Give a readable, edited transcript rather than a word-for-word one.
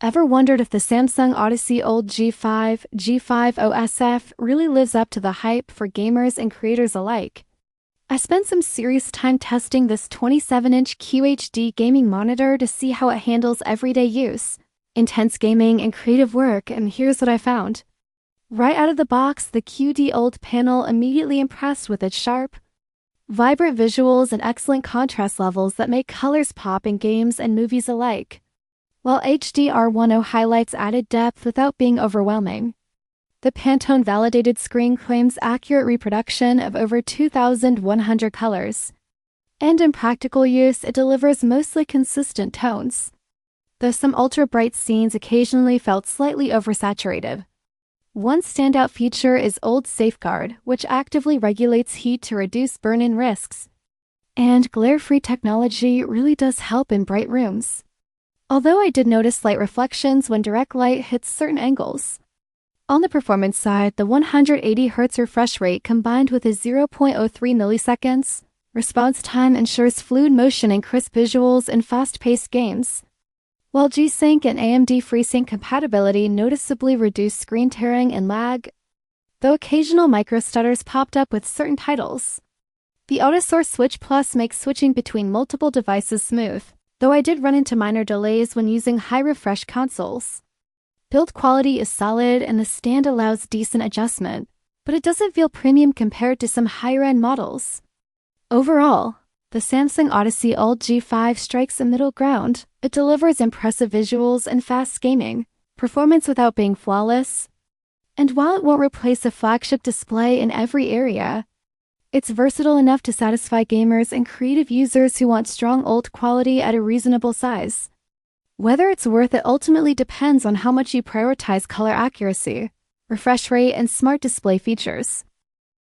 Ever wondered if the Samsung Odyssey OLED G5, G5 OSF really lives up to the hype for gamers and creators alike? I spent some serious time testing this 27-inch QHD gaming monitor to see how it handles everyday use, intense gaming, and creative work, and here's what I found. Right out of the box, the QD OLED panel immediately impressed with its sharp, vibrant visuals and excellent contrast levels that make colors pop in games and movies alike, while HDR10 highlights added depth without being overwhelming. The Pantone-validated screen claims accurate reproduction of over 2,100 colors, and in practical use, it delivers mostly consistent tones, though some ultra-bright scenes occasionally felt slightly oversaturated. One standout feature is OLED Safeguard, which actively regulates heat to reduce burn-in risks, and glare-free technology really does help in bright rooms, although I did notice light reflections when direct light hits certain angles. On the performance side, the 180 Hz refresh rate combined with a 0.03 milliseconds response time ensures fluid motion and crisp visuals in fast-paced games, while G-Sync and AMD FreeSync compatibility noticeably reduced screen tearing and lag, though occasional microstutters popped up with certain titles. The AutoSource Switch Plus makes switching between multiple devices smooth, though I did run into minor delays when using high-refresh consoles. Build quality is solid and the stand allows decent adjustment, but it doesn't feel premium compared to some higher-end models. Overall, the Samsung Odyssey OLED G5 strikes a middle ground. It delivers impressive visuals and fast gaming, performance without being flawless, and while it won't replace a flagship display in every area, it's versatile enough to satisfy gamers and creative users who want strong OLED quality at a reasonable size. Whether it's worth it ultimately depends on how much you prioritize color accuracy, refresh rate, and smart display features.